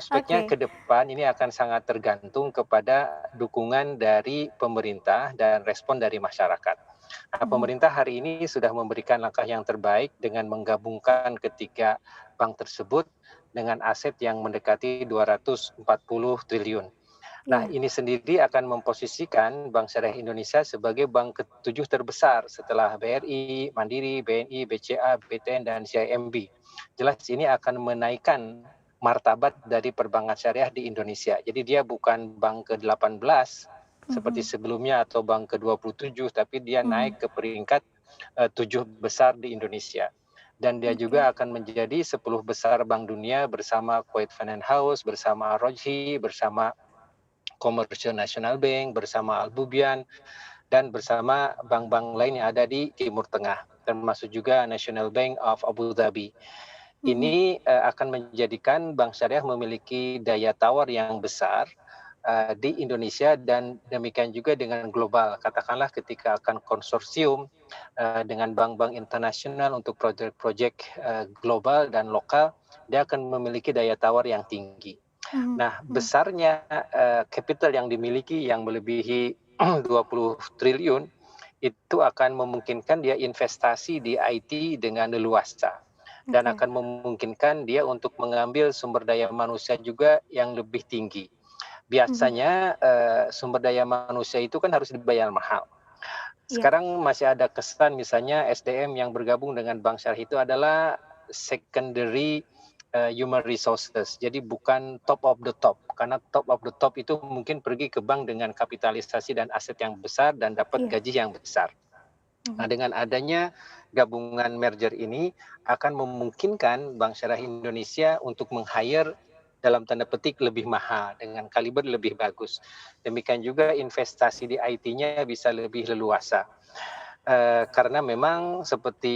prospeknya Oke. ke depan ini akan sangat tergantung kepada dukungan dari pemerintah dan respon dari masyarakat. Nah, Mhm. pemerintah hari ini sudah memberikan langkah yang terbaik dengan menggabungkan ketiga bank tersebut dengan aset yang mendekati 240 triliun. Nah, Iya. ini sendiri akan memposisikan Bank Syariah Indonesia sebagai bank ketujuh terbesar setelah BRI, Mandiri, BNI, BCA, BTN, dan CIMB. Jelas ini akan menaikkan martabat dari perbankan syariah di Indonesia. Jadi dia bukan bank ke-18 seperti Mhm. sebelumnya atau bank ke-27, tapi dia Mhm. naik ke peringkat 7 besar di Indonesia. Dan dia Oke. juga akan menjadi 10 besar bank dunia bersama Kuwait Finance House, bersama Rojhi, bersama Commercial National Bank, bersama Al-Bubian, dan bersama bank-bank lain yang ada di Timur Tengah, termasuk juga National Bank of Abu Dhabi. Mhm. Ini akan menjadikan bank syariah memiliki daya tawar yang besar di Indonesia dan demikian juga dengan global. Katakanlah ketika akan konsorsium dengan bank-bank internasional untuk proyek-proyek global dan lokal, dia akan memiliki daya tawar yang tinggi. Mhm. Nah, Mhm. besarnya capital yang dimiliki yang melebihi 20 triliun itu akan memungkinkan dia investasi di IT dengan leluasa dan Oke. akan memungkinkan dia untuk mengambil sumber daya manusia juga yang lebih tinggi. Mhm. Biasanya sumber daya manusia itu kan harus dibayar mahal. Iya. Sekarang masih ada kesan misalnya SDM yang bergabung dengan bank syariah itu adalah secondary human resources. Jadi bukan top of the top. Karena top of the top itu mungkin pergi ke bank dengan kapitalisasi dan aset yang besar dan dapat Iya. gaji yang besar. Nah, Mhm. dengan adanya gabungan merger ini akan memungkinkan Bank Syariah Indonesia untuk meng-hire dalam tanda petik lebih mahal dengan kaliber lebih bagus. Demikian juga investasi di IT-nya bisa lebih leluasa. Karena memang seperti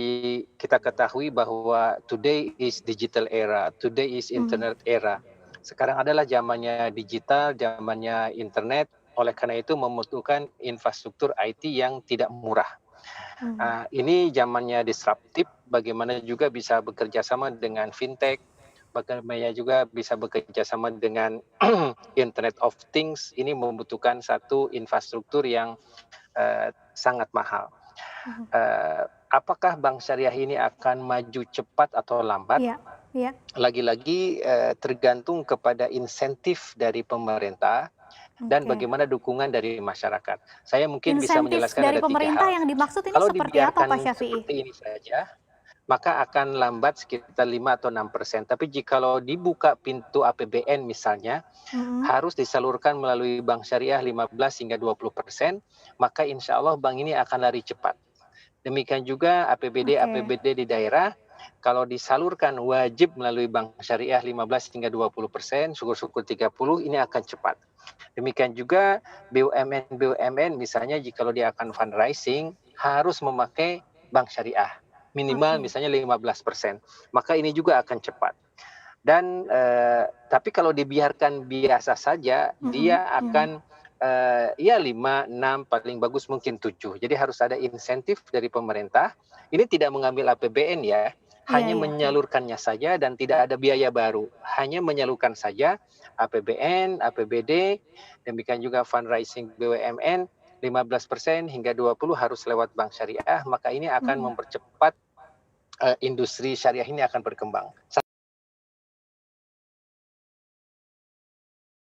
kita ketahui bahwa today is digital era, today is Mhm. internet era. Sekarang adalah zamannya digital, zamannya internet, oleh karena itu membutuhkan infrastruktur IT yang tidak murah. Mhm. Ini zamannya disruptif, bagaimana juga bisa bekerja sama dengan fintech, bagaimana juga bisa bekerja sama dengan Internet of Things, ini membutuhkan satu infrastruktur yang sangat mahal. Mhm. Apakah bank syariah ini akan maju cepat atau lambat? Iya. Iya. Lagi-lagi tergantung kepada insentif dari pemerintah dan Oke. bagaimana dukungan dari masyarakat. Saya mungkin bisa Insentif menjelaskan dari ada 3 pemerintah hal. yang dimaksud ini Kalau seperti apa, Pak dibiarkan Syafi'i? seperti ini saja, maka akan lambat sekitar 5 atau 6%. Tapi jikalau dibuka pintu APBN misalnya, Mhm. harus disalurkan melalui bank syariah 15 hingga 20%, maka insya Allah bank ini akan lari cepat. Demikian juga Oke. APBD-APBD di daerah, kalau disalurkan wajib melalui bank syariah 15 hingga 20%, syukur-syukur 30, ini akan cepat. Demikian juga BUMN-BUMN misalnya jikalau dia akan fundraising, harus memakai bank syariah. Minimal Oke. misalnya 15%. Maka ini juga akan cepat. Dan tapi kalau dibiarkan biasa saja, Mhm. dia Mhm. akan ya 5, 6, paling bagus mungkin 7. Jadi harus ada insentif dari pemerintah. Ini tidak mengambil APBN ya, Iya, hanya iya, iya. menyalurkannya saja dan tidak ada biaya baru. Hanya menyalurkan saja APBN, APBD, demikian juga fundraising BUMN 15% hingga 20 harus lewat bank syariah, maka ini akan Mhm. mempercepat industri syariah ini akan berkembang.